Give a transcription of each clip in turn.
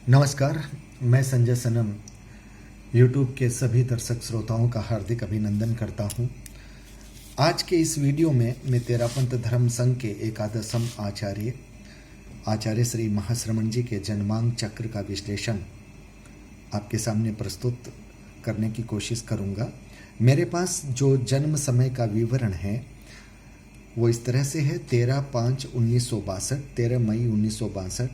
नमस्कार, मैं संजय सनम यूट्यूब के सभी दर्शक श्रोताओं का हार्दिक अभिनंदन करता हूं। आज के इस वीडियो में मैं तेरापंथ धर्म संघ के एकादशम आचार्य श्री महाश्रमण जी के जन्मांग चक्र का विश्लेषण आपके सामने प्रस्तुत करने की कोशिश करूंगा। मेरे पास जो जन्म समय का विवरण है वो इस तरह से है। 13/5/1962, 13 मई 1962।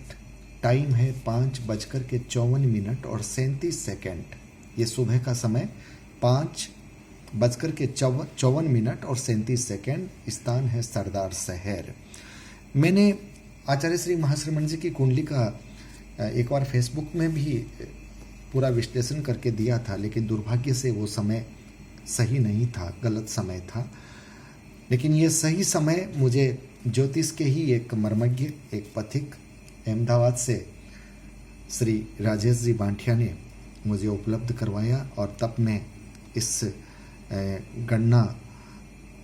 टाइम है 5:54 और 37 सेकेंड। ये सुबह का समय 5:54 और 37 सेकेंड। स्थान है सरदार शहर। मैंने आचार्य श्री महाश्रमण जी की कुंडली का एक बार फेसबुक में भी पूरा विश्लेषण करके दिया था, लेकिन दुर्भाग्य से वो समय सही नहीं था, गलत समय था। लेकिन ये सही समय मुझे ज्योतिष के ही एक मर्मज्ञ, एक पथिक अहमदाबाद से श्री राजेश जी बांठिया ने मुझे उपलब्ध करवाया और तब मैं इस गणना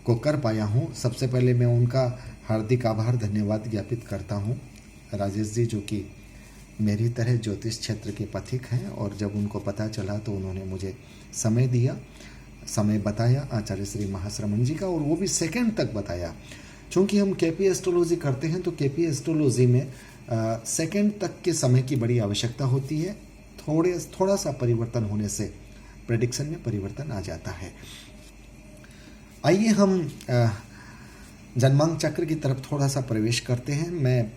को कर पाया हूँ। सबसे पहले मैं उनका हार्दिक आभार, धन्यवाद ज्ञापित करता हूँ। राजेश जी जो कि मेरी तरह ज्योतिष क्षेत्र के पथिक हैं, और जब उनको पता चला तो उन्होंने मुझे समय दिया, समय बताया आचार्य श्री महाश्रमण जी का, और वो भी सेकंड तक बताया। चूँकि हम केपी एस्ट्रोलॉजी करते हैं तो केपी एस्ट्रोलॉजी में सेकंड तक के समय की बड़ी आवश्यकता होती है। थोड़ा सा परिवर्तन होने से प्रेडिक्शन में परिवर्तन आ जाता है। आइए हम जन्मांग चक्र की तरफ थोड़ा सा प्रवेश करते हैं। मैं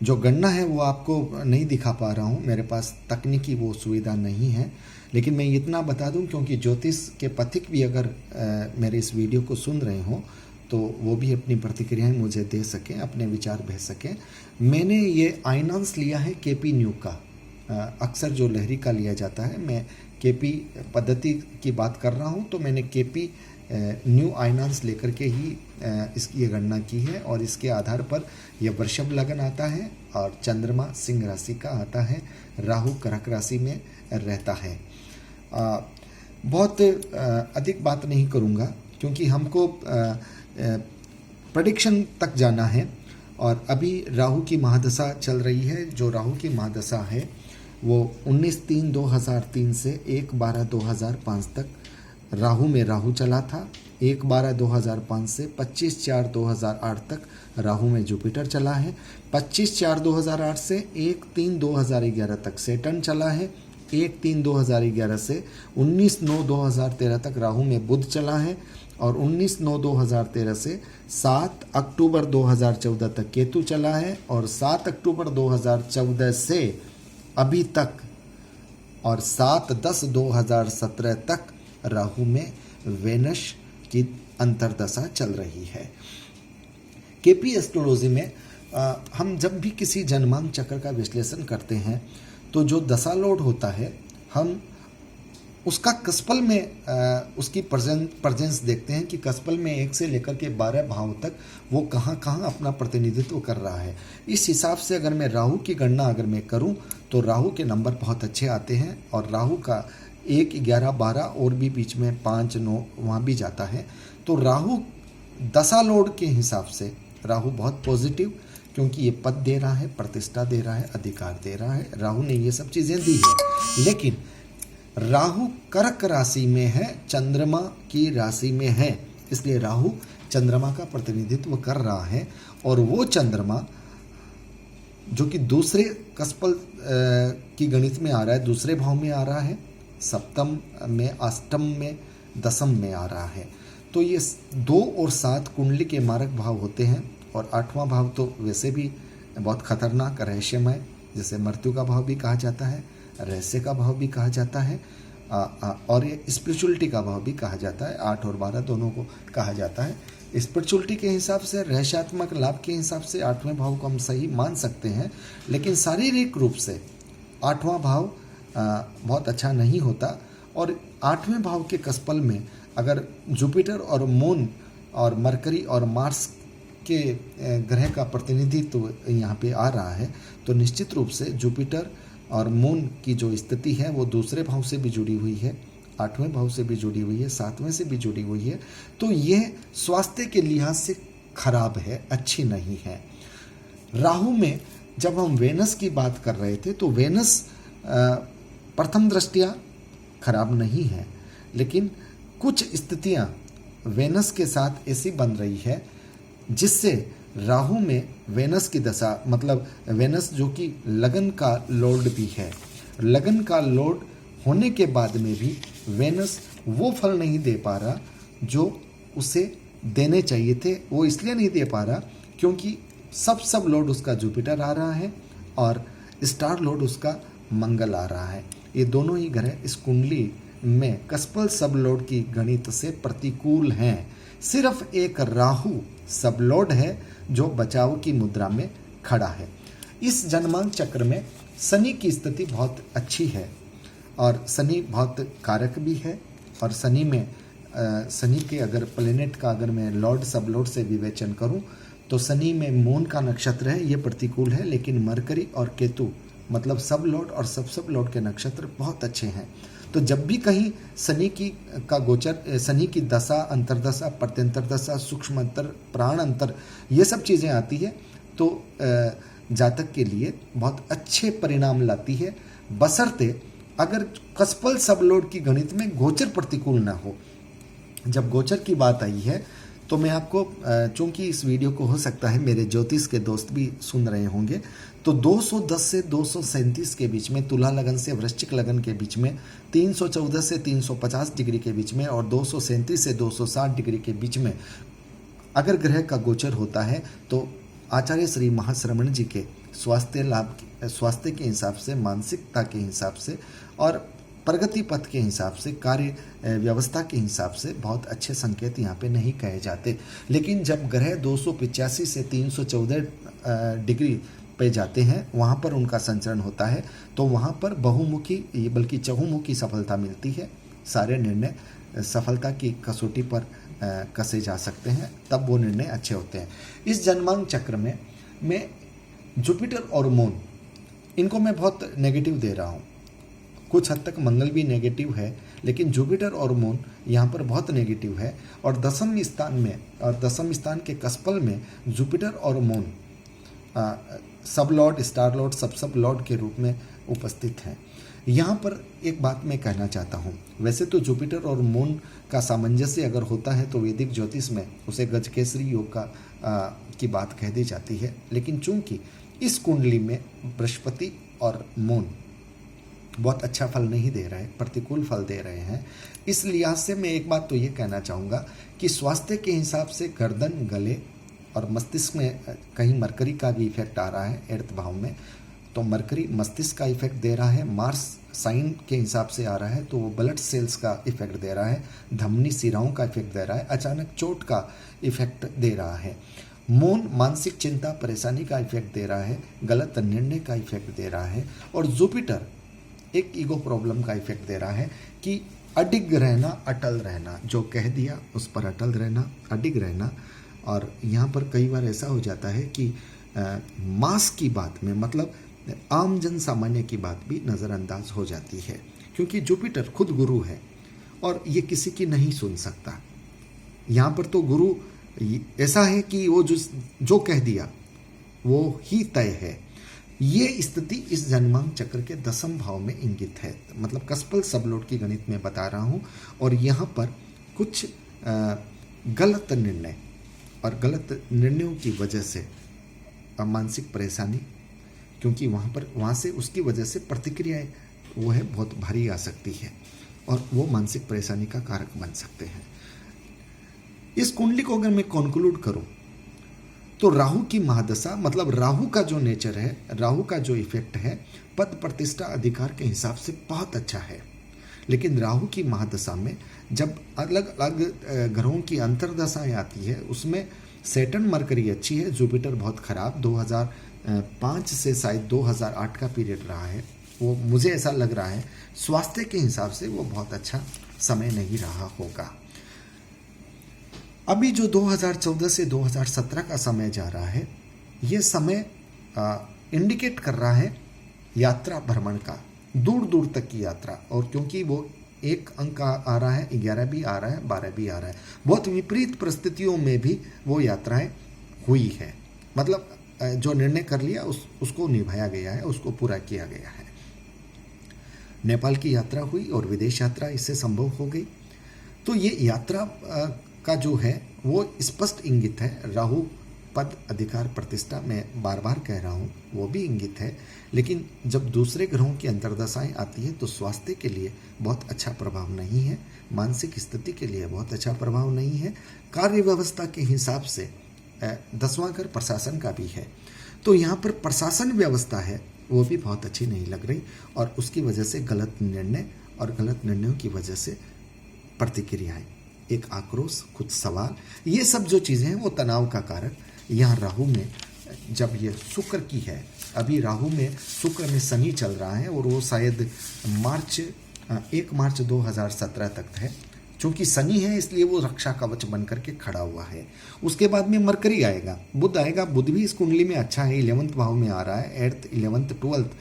जो गणना है वो आपको नहीं दिखा पा रहा हूँ, मेरे पास तकनीकी वो सुविधा नहीं है, लेकिन मैं इतना बता दूं क्योंकि ज्योतिष के पथिक भी अगर मेरे इस वीडियो को सुन रहे हों तो वो भी अपनी प्रतिक्रियाएं मुझे दे सकें, अपने विचार भेज सकें। मैंने ये आइनांस लिया है केपी न्यू का। अक्सर जो लहरी का लिया जाता है, मैं केपी पद्धति की बात कर रहा हूँ, तो मैंने केपी न्यू आइनांस लेकर के ही इसकी ये गणना की है, और इसके आधार पर यह वृषभ लगन आता है और चंद्रमा सिंह राशि का आता है, राहु कर्क राशि में रहता है। बहुत अधिक बात नहीं करूँगा क्योंकि हमको प्रेडिक्शन तक जाना है, और अभी राहु की महादशा चल रही है। जो राहु की महादशा है वो 19/3/2003 से 1/12/2005 तक राहु में राहु चला था। 1/12/2005 से 25/4/2008 तक राहु में जुपिटर चला है। 25/4/2008 से 1/3/2011 तक सेटर्न चला है। 1/3/2011 से 19/9/2013 तक राहु में बुध चला है, और 19/9/2013 से 7 अक्टूबर 2014 तक केतु चला है, और 7 अक्टूबर 2014 से अभी तक और 7/10/2017 तक राहु में वेनस की अंतर्दशा चल रही है। केपी एस्ट्रोलॉजी में हम जब भी किसी जन्मांग चक्र का विश्लेषण करते हैं तो जो दशा लोड होता है, हम उसका कस्पल में उसकी प्रेजेंस देखते हैं कि कस्पल में 1 से लेकर के 12 भाव तक वो कहाँ कहाँ अपना प्रतिनिधित्व कर रहा है। इस हिसाब से अगर मैं राहु की गणना अगर मैं करूं तो राहु के नंबर बहुत अच्छे आते हैं, और राहु का 1, 11, 12 और भी बीच में 5, 9 वहाँ भी जाता है। तो राहु दशा लोड के हिसाब से राहु बहुत पॉजिटिव, क्योंकि ये पद दे रहा है, प्रतिष्ठा दे रहा है, अधिकार दे रहा है। राहु ने ये सब चीज़ें दी है, लेकिन राहु कर्क राशि में है, चंद्रमा की राशि में है, इसलिए राहु चंद्रमा का प्रतिनिधित्व कर रहा है। और वो चंद्रमा जो कि दूसरे कस्पल की गणित में आ रहा है, दूसरे भाव में आ रहा है, सप्तम में, अष्टम में, दशम में आ रहा है। तो ये 2 और 7 कुंडली के मारक भाव होते हैं, और 8वां भाव तो वैसे भी बहुत खतरनाक रहस्यमय, जैसे मृत्यु का भाव भी कहा जाता है, रहस्य का भाव भी कहा जाता है, और ये स्पिरिचुअलिटी का भाव भी कहा जाता है। 8 और 12 दोनों को कहा जाता है। स्पिरिचुअलिटी के हिसाब से, रहस्यात्मक लाभ के हिसाब से 8वें भाव को हम सही मान सकते हैं, लेकिन शारीरिक रूप से 8वां भाव बहुत अच्छा नहीं होता। और 8वें भाव के कस्पल में अगर जुपिटर और मून और मरकरी और मार्स के ग्रह का प्रतिनिधित्व यहाँ पे आ रहा है, तो निश्चित रूप से जुपिटर और मून की जो स्थिति है वो दूसरे भाव से भी जुड़ी हुई है, 8वें भाव से भी जुड़ी हुई है, 7वें से भी जुड़ी हुई है। तो यह स्वास्थ्य के लिहाज से खराब है, अच्छी नहीं है। राहु में जब हम वेनस की बात कर रहे थे तो वेनस प्रथम दृष्टया खराब नहीं है, लेकिन कुछ स्थितियां वेनस के साथ ऐसी बन रही है जिससे राहु में वेनस की दशा, मतलब वेनस जो कि लगन का लॉर्ड भी है, लगन का लॉर्ड होने के बाद में भी वेनस वो फल नहीं दे पा रहा जो उसे देने चाहिए थे। वो इसलिए नहीं दे पा रहा क्योंकि सब लॉर्ड उसका जुपिटर आ रहा है और स्टार लॉर्ड उसका मंगल आ रहा है। ये दोनों ही ग्रह इस कुंडली में कस्पल सब लॉर्ड की गणित से प्रतिकूल हैं। सिर्फ एक राहु सब लॉर्ड है जो बचाव की मुद्रा में खड़ा है। इस जन्मांक चक्र में शनि की स्थिति बहुत अच्छी है और शनि बहुत कारक भी है। और शनि में शनि के अगर प्लेनेट का अगर मैं लॉर्ड सब लॉर्ड से विवेचन करूं तो शनि में मून का नक्षत्र है, ये प्रतिकूल है, लेकिन मरकरी और केतु मतलब सब लॉर्ड और सब लॉर्ड के नक्षत्र बहुत अच्छे हैं। तो जब भी कहीं शनि की का गोचर, शनि की दशा, अंतरदशा, प्रत्यंतर दशा, सूक्ष्म अंतर, प्राण अंतर, ये सब चीज़ें आती है तो जातक के लिए बहुत अच्छे परिणाम लाती है, बशर्ते अगर कस्पल सब लॉर्ड की गणित में गोचर प्रतिकूल ना हो। जब गोचर की बात आई है तो मैं आपको, चूंकि इस वीडियो को हो सकता है मेरे ज्योतिष के दोस्त भी सुन रहे होंगे, तो 210 से 237 के बीच में, तुला लगन से वृश्चिक लगन के बीच में, 314 से 350 डिग्री के बीच में और 237 से 260 डिग्री के बीच में अगर ग्रह का गोचर होता है तो आचार्य श्री महाश्रमण जी के स्वास्थ्य के हिसाब से, मानसिकता के हिसाब से और प्रगति पथ के हिसाब से, कार्य व्यवस्था के हिसाब से बहुत अच्छे संकेत यहाँ पे नहीं कहे जाते। लेकिन जब ग्रह 285 से 314 डिग्री पे जाते हैं, वहाँ पर उनका संचरण होता है तो वहाँ पर बहुमुखी बल्कि चहुमुखी सफलता मिलती है। सारे निर्णय सफलता की कसौटी पर कसे जा सकते हैं, तब वो निर्णय अच्छे होते हैं। इस जन्मांक चक्र में मैं जुपिटर और मून, इनको मैं बहुत नेगेटिव दे रहा हूँ। कुछ हद तक मंगल भी नेगेटिव है, लेकिन जुपिटर और मून यहाँ पर बहुत नेगेटिव है। और दसम स्थान में, और दसम स्थान के कस्पल में जुपिटर और मून सब लॉर्ड, स्टार लॉर्ड, सब लॉर्ड के रूप में उपस्थित हैं। यहाँ पर एक बात मैं कहना चाहता हूँ, वैसे तो जुपिटर और मून का सामंजस्य अगर होता है तो वैदिक ज्योतिष में उसे गजकेसरी योग की बात कह दी जाती है, लेकिन चूंकि इस कुंडली में बृहस्पति और मून बहुत अच्छा फल नहीं दे रहे, प्रतिकूल फल दे रहे हैं, इस लिहाज से मैं एक बात तो ये कहना चाहूँगा कि स्वास्थ्य के हिसाब से गर्दन, गले और मस्तिष्क में कहीं मरकरी का भी इफेक्ट आ रहा है 8th भाव में, तो मरकरी मस्तिष्क का इफेक्ट दे रहा है। मार्स साइन के हिसाब से आ रहा है तो वो ब्लड सेल्स का इफेक्ट दे रहा है, धमनी शिराओं का इफेक्ट दे रहा है, अचानक चोट का इफेक्ट दे रहा है। मून मानसिक चिंता, परेशानी का इफेक्ट दे रहा है, गलत निर्णय का इफेक्ट दे रहा है। और जुपिटर एक ईगो प्रॉब्लम का इफेक्ट दे रहा है कि अडिग रहना, अटल रहना, जो कह दिया उस पर अटल रहना, अडिग रहना। और यहाँ पर कई बार ऐसा हो जाता है कि मास की बात में, मतलब आम जन सामान्य की बात भी नज़रअंदाज हो जाती है, क्योंकि जुपिटर खुद गुरु है और ये किसी की नहीं सुन सकता। यहाँ पर तो गुरु ऐसा है कि वो जो कह दिया वो ही तय है। ये स्थिति इस जन्मांक चक्र के 10वें भाव में इंगित है, मतलब कस्पल सब लॉर्ड की गणित में बता रहा हूँ। और यहाँ पर कुछ गलत निर्णय और गलत निर्णयों की वजह से मानसिक परेशानी, क्योंकि वहाँ से उसकी वजह से प्रतिक्रियाएं वो है बहुत भारी आ सकती है और वो मानसिक परेशानी का कारक बन सकते हैं। इस कुंडली को अगर मैं कंक्लूड करूं तो राहु की महादशा, मतलब राहु का जो नेचर है, राहु का जो इफेक्ट है, पद प्रतिष्ठा अधिकार के हिसाब से बहुत अच्छा है। लेकिन राहु की महादशा में जब अलग अलग ग्रहों की अंतरदशाएं आती है, उसमें सैटर्न मरकरी अच्छी है, जुपिटर बहुत खराब, 2005 से शायद 2008 का पीरियड रहा है, वो मुझे ऐसा लग रहा है स्वास्थ्य के हिसाब से वो बहुत अच्छा समय नहीं रहा होगा। अभी जो 2014 से 2017 का समय जा रहा है, ये समय इंडिकेट कर रहा है यात्रा भ्रमण का, दूर दूर तक की यात्रा। और क्योंकि वो एक अंक आ रहा है, 11 भी आ रहा है, 12 भी आ रहा है, बहुत विपरीत परिस्थितियों में भी वो यात्राएं हुई है। मतलब जो निर्णय कर लिया उसको निभाया गया है, उसको पूरा किया गया है। नेपाल की यात्रा हुई और विदेश यात्रा इससे संभव हो गई। तो ये यात्रा का जो है वो स्पष्ट इंगित है। राहु पद, अधिकार, प्रतिष्ठा, मैं बार बार कह रहा हूँ, वो भी इंगित है। लेकिन जब दूसरे ग्रहों की अंतर्दशाएं आती है तो स्वास्थ्य के लिए बहुत अच्छा प्रभाव नहीं है, मानसिक स्थिति के लिए बहुत अच्छा प्रभाव नहीं है। कार्य व्यवस्था के हिसाब से 10वां घर प्रशासन का भी है, तो यहाँ पर प्रशासन व्यवस्था है वो भी बहुत अच्छी नहीं लग रही, और उसकी वजह से गलत निर्णय और गलत निर्णयों की वजह से प्रतिक्रियाएं, एक आक्रोश, कुछ सवाल, ये सब जो चीज़ें हैं वो तनाव का कारक। यहाँ राहु में जब ये शुक्र की है, अभी राहु में शुक्र में शनि चल रहा है और वो शायद 1 मार्च 2017 तक है। चूँकि शनि है इसलिए वो रक्षा कवच बन करके खड़ा हुआ है। उसके बाद में मरकरी आएगा, बुध आएगा। बुध भी इस कुंडली में अच्छा है, 11वें भाव में आ रहा है, 8th, 11th, 12th,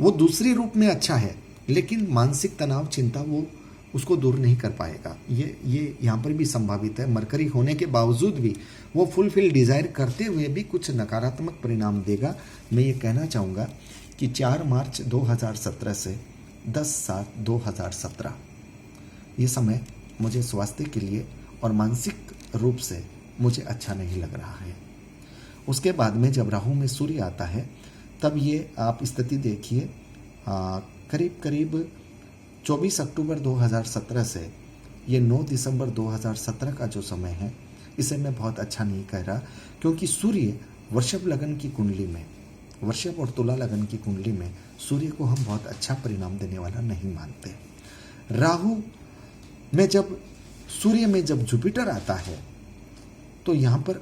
वो दूसरी रूप में अच्छा है, लेकिन मानसिक तनाव, चिंता वो उसको दूर नहीं कर पाएगा। ये यहाँ पर भी संभावित है। मरकरी होने के बावजूद भी वो फुलफिल डिज़ायर करते हुए भी कुछ नकारात्मक परिणाम देगा। मैं ये कहना चाहूँगा कि 4 मार्च 2017 से 10/7/2017 ये समय मुझे स्वास्थ्य के लिए और मानसिक रूप से मुझे अच्छा नहीं लग रहा है। उसके बाद में जब राहु में सूर्य आता है तब ये आप स्थिति देखिए, करीब करीब 24 अक्टूबर 2017 से ये 9 दिसंबर 2017 का जो समय है, इसे मैं बहुत अच्छा नहीं कह रहा, क्योंकि सूर्य वृषभ लगन की कुंडली में, वृषभ और तुला लगन की कुंडली में सूर्य को हम बहुत अच्छा परिणाम देने वाला नहीं मानते। राहु में जब, सूर्य में जब जुपिटर आता है तो यहाँ पर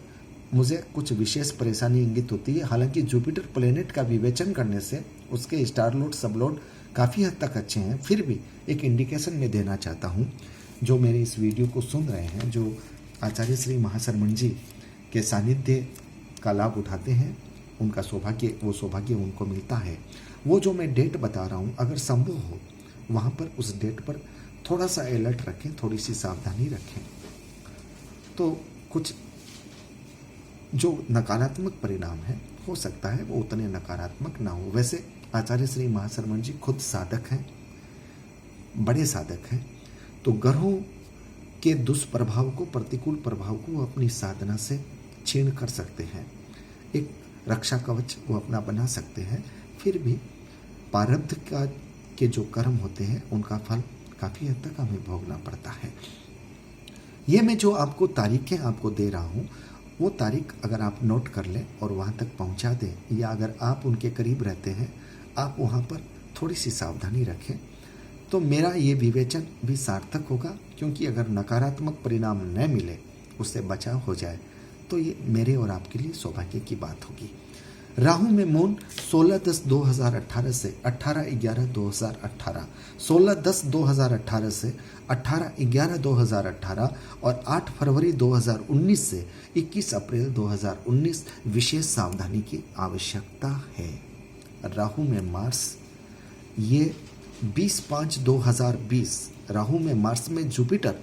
मुझे कुछ विशेष परेशानी इंगित होती है। हालांकि जुपिटर प्लेनेट का विवेचन करने से उसके स्टार लोड, सब लोड काफ़ी हद तक अच्छे हैं, फिर भी एक इंडिकेशन मैं देना चाहता हूँ। जो मेरे इस वीडियो को सुन रहे हैं, जो आचार्य श्री महाशरमण जी के सानिध्य का लाभ उठाते हैं, उनका सौभाग्य, वो सौभाग्य उनको मिलता है। वो जो मैं डेट बता रहा हूँ, अगर संभव हो वहाँ पर उस डेट पर थोड़ा सा अलर्ट रखें, थोड़ी सी सावधानी रखें, तो कुछ जो नकारात्मक परिणाम है हो सकता है वो उतने नकारात्मक ना हो। वैसे आचार्य श्री महाशरमण जी खुद साधक हैं, बड़े साधक हैं, तो ग्रहों के दुष्प्रभाव को, प्रतिकूल प्रभाव को वो अपनी साधना से छीण कर सकते हैं, एक रक्षा कवच वो अपना बना सकते हैं। फिर भी प्रारब्ध का के जो कर्म होते हैं उनका फल काफ़ी हद तक हमें भोगना पड़ता है। ये मैं जो आपको तारीखें आपको दे रहा हूँ, वो तारीख अगर आप नोट कर लें और वहाँ तक पहुँचा दें, या अगर आप उनके करीब रहते हैं, आप वहाँ पर थोड़ी सी सावधानी रखें, तो मेरा ये विवेचन भी सार्थक होगा। क्योंकि अगर नकारात्मक परिणाम न मिले, उससे बचाव हो जाए, तो ये मेरे और आपके लिए सौभाग्य की बात होगी। राहु में मून 16/10/2018 से 18/11/2018, 16/10/2018 से 18/11/2018 और 8 फरवरी 2019 से 21 अप्रैल 2019 विशेष सावधानी की आवश्यकता है। राहु में मार्स, ये 20/5/2020, राहु में मार्स में जुपिटर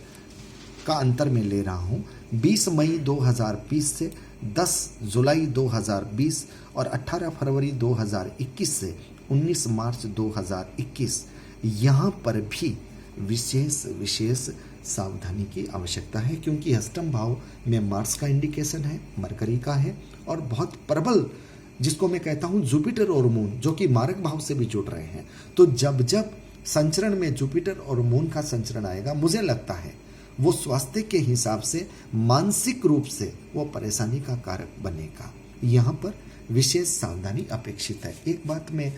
का अंतर में ले रहा हूँ, 20 मई 2020 से 10 जुलाई 2020 और 18 फरवरी 2021 से 19 मार्च 2021, यहाँ पर भी विशेष सावधानी की आवश्यकता है। क्योंकि अष्टम भाव में मार्स का इंडिकेशन है, मरकरी का है, और बहुत प्रबल, जिसको मैं कहता हूँ जुपिटर और मून, जो कि मारक भाव से भी जुड़ रहे हैं। तो जब जब संचरण में जुपिटर और मून का संचरण आएगा, मुझे लगता है वो स्वास्थ्य के हिसाब से, मानसिक रूप से वो परेशानी का कारक बनेगा। यहाँ पर विशेष सावधानी अपेक्षित है। एक बात मैं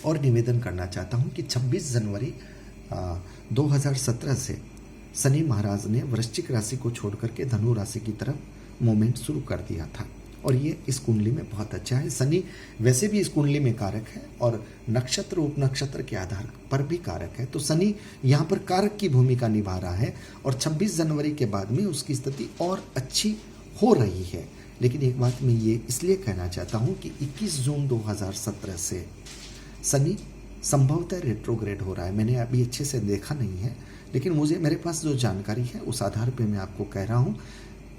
और निवेदन करना चाहता हूँ कि 26 जनवरी 2017 से शनि महाराज ने वृश्चिक राशि को छोड़ करके धनु राशि की तरफ मूवमेंट शुरू कर दिया था, और ये इस कुंडली में बहुत अच्छा है। शनि वैसे भी इस कुंडली में कारक है और नक्षत्र उपनक्षत्र के आधार पर भी कारक है, तो शनि यहाँ पर कारक की भूमिका निभा रहा है, और 26 जनवरी के बाद में उसकी स्थिति और अच्छी हो रही है। लेकिन एक बात मैं ये इसलिए कहना चाहता हूँ कि 21 जून 2017 से शनि संभवतः रेट्रोग्रेड हो रहा है। मैंने अभी अच्छे से देखा नहीं है, लेकिन मेरे पास जो जानकारी है उस आधार पर मैं आपको कह रहा हूँ,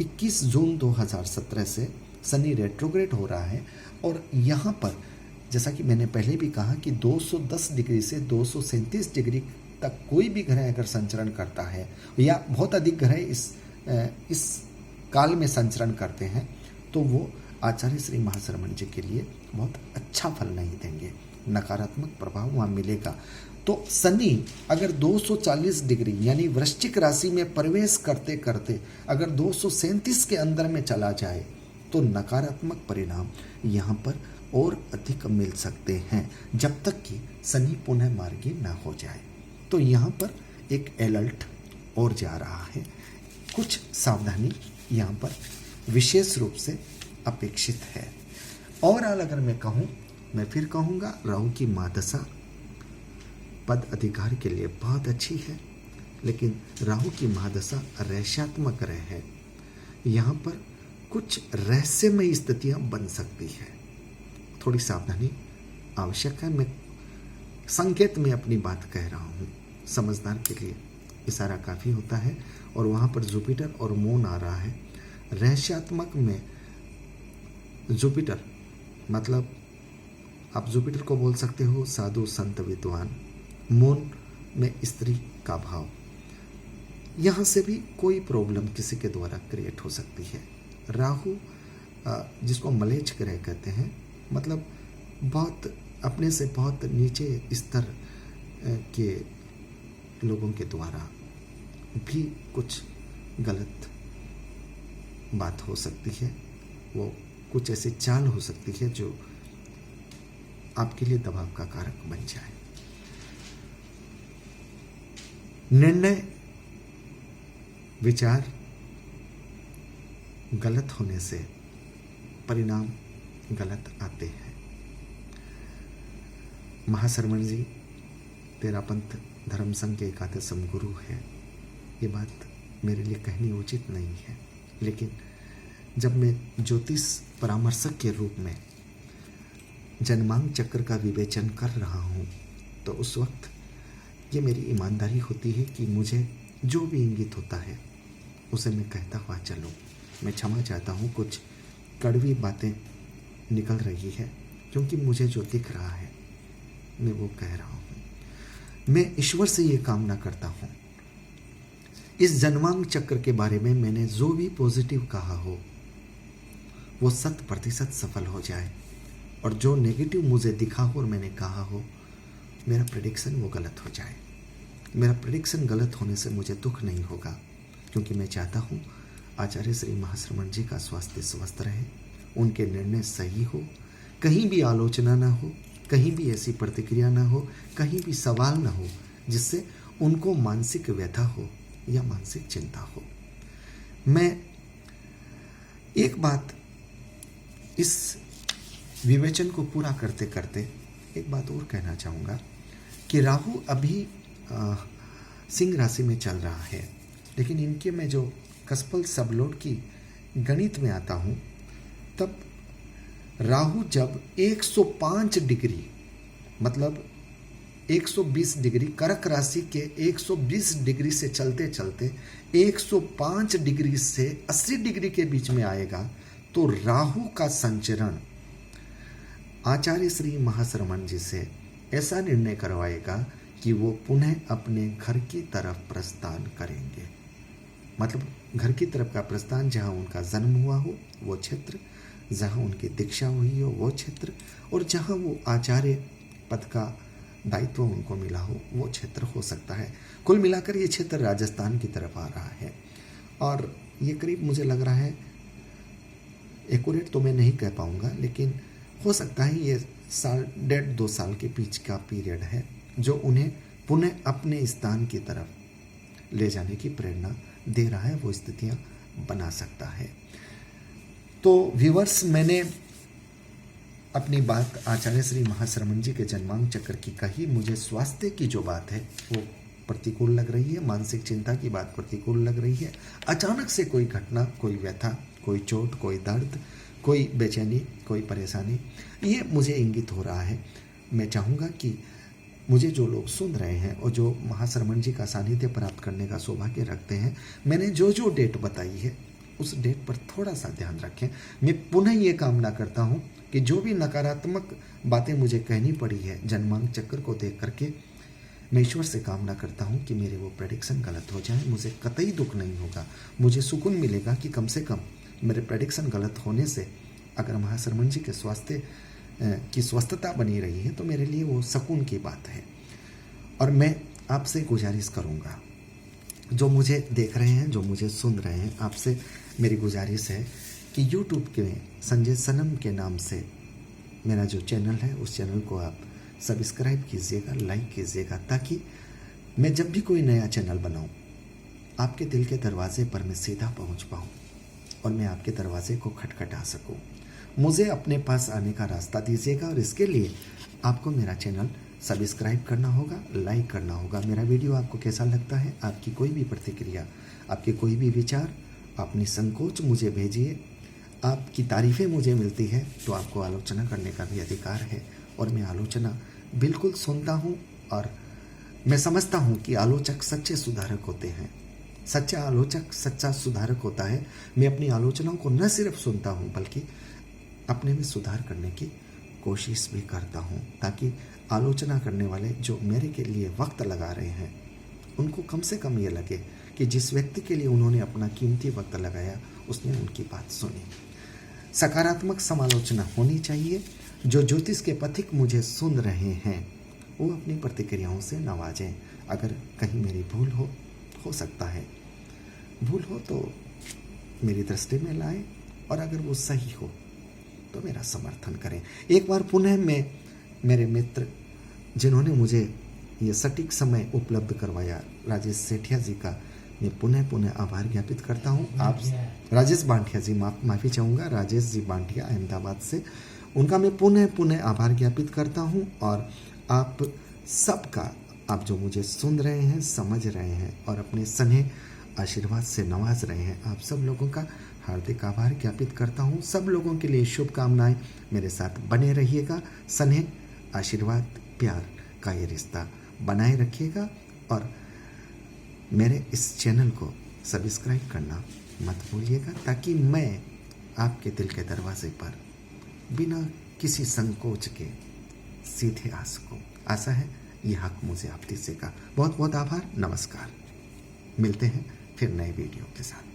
21 जून 2017 से शनि रेट्रोग्रेड हो रहा है। और यहाँ पर जैसा कि मैंने पहले भी कहा कि 210 डिग्री से 237 डिग्री तक कोई भी ग्रह अगर संचरण करता है या बहुत अधिक ग्रह इस काल में संचरण करते हैं तो वो आचार्य श्री महाश्रमण जी के लिए बहुत अच्छा फल नहीं देंगे, नकारात्मक प्रभाव वहाँ मिलेगा। तो शनि अगर 240 डिग्री यानी वृश्चिक राशि में प्रवेश करते करते अगर 237 के अंदर में चला जाए तो नकारात्मक परिणाम यहाँ पर और अधिक मिल सकते हैं जब तक कि शनि पुनः मार्गी ना हो जाए। तो यहाँ पर एक अलर्ट और जा रहा है, कुछ सावधानी यहाँ पर विशेष रूप से अपेक्षित है। ओवरऑल अगर मैं कहूँ, मैं फिर कहूँगा राहु की महादशा पद अधिकार के लिए बहुत अच्छी है, लेकिन राहु की महादशा रहस्यात्मक रह है। यहाँ पर कुछ रहस्यमय स्थितियाँ बन सकती है, थोड़ी सावधानी आवश्यक है। मैं संकेत में अपनी बात कह रहा हूँ, समझदार के लिए इशारा काफ़ी होता है। और वहाँ पर जुपिटर और मून आ रहा है। रहस्यात्मक में जुपिटर मतलब आप जुपिटर को बोल सकते हो साधु संत विद्वान, मून में स्त्री का भाव, यहाँ से भी कोई प्रॉब्लम किसी के द्वारा क्रिएट हो सकती है। राहु जिसको मलेच्छ ग्रह कहते हैं, मतलब बहुत अपने से बहुत नीचे स्तर के लोगों के द्वारा भी कुछ गलत बात हो सकती है, वो कुछ ऐसी चाल हो सकती है जो आपके लिए दबाव का कारक बन जाए। निर्णय विचार गलत होने से परिणाम गलत आते हैं। महाश्रमण जी तेरापंथ धर्म संघ के एकादशम गुरु है, ये बात मेरे लिए कहनी उचित नहीं है, लेकिन जब मैं ज्योतिष परामर्शक के रूप में जन्मांग चक्र का विवेचन कर रहा हूँ तो उस वक्त ये मेरी ईमानदारी होती है कि मुझे जो भी इंगित होता है उसे मैं कहता हुआ चलूँ। मैं क्षमा चाहता हूँ, कुछ कड़वी बातें निकल रही है क्योंकि मुझे जो दिख रहा है मैं वो कह रहा हूँ। मैं ईश्वर से ये कामना करता हूँ इस जन्मांग चक्र के बारे में मैंने जो भी पॉजिटिव कहा हो वो 100% सफल हो जाए, और जो नेगेटिव मुझे दिखा हो और मैंने कहा हो मेरा प्रेडिक्शन वो गलत हो जाए। मेरा प्रेडिक्शन गलत होने से मुझे दुख नहीं होगा, क्योंकि मैं चाहता हूँ आचार्य श्री महाश्रमण जी का स्वास्थ्य स्वस्थ रहे, उनके निर्णय सही हो, कहीं भी आलोचना ना हो, कहीं भी ऐसी प्रतिक्रिया ना हो, कहीं भी सवाल ना हो जिससे उनको मानसिक व्यथा हो या मानसिक चिंता हो। मैं एक बात इस विवेचन को पूरा करते करते एक बात और कहना चाहूँगा कि राहु अभी सिंह राशि में चल रहा है, लेकिन इनके में जो कसपल सबलोड की गणित में आता हूँ तब राहु जब 105 डिग्री मतलब 120 डिग्री कर्क राशि के 120 डिग्री से चलते चलते 105 डिग्री से 80 डिग्री के बीच में आएगा तो राहु का संचरण आचार्य श्री महाश्रमण जी से ऐसा निर्णय करवाएगा कि वो पुनः अपने घर की तरफ प्रस्थान करेंगे। मतलब घर की तरफ का प्रस्थान, जहाँ उनका जन्म हुआ हो वो क्षेत्र, जहाँ उनकी दीक्षा हुई हो वो क्षेत्र, और जहाँ वो आचार्य पद का दायित्व उनको मिला हो वो क्षेत्र हो सकता है। कुल मिलाकर ये क्षेत्र राजस्थान की तरफ आ रहा है, और ये करीब मुझे लग रहा है, एक्यूरेट तो मैं नहीं कह पाऊँगा, लेकिन हो सकता है ये साल 1.5-2 साल के बीच का पीरियड है जो उन्हें पुनः अपने स्थान की तरफ ले जाने की प्रेरणा दे रहा है, वो स्थितियाँ बना सकता है। तो व्यूअर्स, मैंने अपनी बात आचार्य श्री महाश्रमण जी के जन्मांग चक्र की कही। मुझे स्वास्थ्य की जो बात है वो प्रतिकूल लग रही है, मानसिक चिंता की बात प्रतिकूल लग रही है। अचानक से कोई घटना, कोई व्यथा, कोई चोट, कोई दर्द, कोई बेचैनी, कोई परेशानी, ये मुझे इंगित हो रहा है। मैं चाहूँगा कि मुझे जो लोग सुन रहे हैं और जो महाश्रमण जी का सानिध्य प्राप्त करने का सौभाग्य रखते हैं, मैंने जो जो डेट बताई है उस डेट पर थोड़ा सा ध्यान रखें। मैं पुनः ये कामना करता हूँ कि जो भी नकारात्मक बातें मुझे कहनी पड़ी है जन्मांक चक्र को देख करके, मैं ईश्वर से कामना करता हूँ कि मेरे वो प्रेडिक्शन गलत हो जाए। मुझे कतई दुख नहीं होगा, मुझे सुकून मिलेगा कि कम से कम मेरे प्रेडिक्शन गलत होने से अगर महाशरमन जी के स्वास्थ्य की स्वस्थता बनी रही है तो मेरे लिए वो सुकून की बात है। और मैं आपसे गुजारिश करूँगा, जो मुझे देख रहे हैं, जो मुझे सुन रहे हैं, आपसे मेरी गुजारिश है कि YouTube के संजय सनम के नाम से मेरा जो चैनल है उस चैनल को आप सब्सक्राइब कीजिएगा, लाइक कीजिएगा, ताकि मैं जब भी कोई नया चैनल बनाऊं आपके दिल के दरवाजे पर मैं सीधा पहुंच पाऊं और मैं आपके दरवाजे को खटखटा सकूं। मुझे अपने पास आने का रास्ता दीजिएगा और इसके लिए आपको मेरा चैनल सब्सक्राइब करना होगा, लाइक करना होगा। मेरा वीडियो आपको कैसा लगता है, आपकी कोई भी प्रतिक्रिया, आपके कोई भी विचार, अपनी संकोच मुझे भेजिए। आपकी तारीफ़ें मुझे मिलती है तो आपको आलोचना करने का भी अधिकार है और मैं आलोचना बिल्कुल सुनता हूँ और मैं समझता हूँ कि आलोचक सच्चे सुधारक होते हैं। सच्चा आलोचक सच्चा सुधारक होता है। मैं अपनी आलोचनाओं को न सिर्फ सुनता हूँ बल्कि अपने में सुधार करने की कोशिश भी करता हूँ, ताकि आलोचना करने वाले जो मेरे के लिए वक्त लगा रहे हैं उनको कम से कम ये लगे कि जिस व्यक्ति के लिए उन्होंने अपना कीमती वक्त लगाया उसने उनकी बात सुनी। सकारात्मक समालोचना होनी चाहिए। जो ज्योतिष के पथिक मुझे सुन रहे हैं वो अपनी प्रतिक्रियाओं से नवाजें। अगर कहीं मेरी भूल हो सकता है, भूल हो तो मेरी दृष्टि में लाएं, और अगर वो सही हो तो मेरा समर्थन करें। एक बार पुनः मैं मेरे मित्र जिन्होंने मुझे ये सटीक समय उपलब्ध करवाया, राजेश सेठिया जी का मैं पुनः आभार ज्ञापित करता हूँ। आप राजेश बांटिया जी, माफ़ी चाहूँगा, राजेश जी बांटिया अहमदाबाद से, उनका मैं पुनः आभार ज्ञापित करता हूँ। और आप सबका, आप जो मुझे सुन रहे हैं, समझ रहे हैं और अपने स्नेह आशीर्वाद से नवाज रहे हैं, आप सब लोगों का हार्दिक आभार ज्ञापित करता हूँ। सब लोगों के लिए शुभकामनाएं। मेरे साथ बने रहिएगा, स्नेह आशीर्वाद प्यार का ये रिश्ता बनाए रखिएगा और मेरे इस चैनल को सब्सक्राइब करना मत भूलिएगा, ताकि मैं आपके दिल के दरवाजे पर बिना किसी संकोच के सीधे आ सकूं। आशा है ये हक मुझे आप दीजिएगा। बहुत बहुत आभार, नमस्कार। मिलते हैं फिर नए वीडियो के साथ।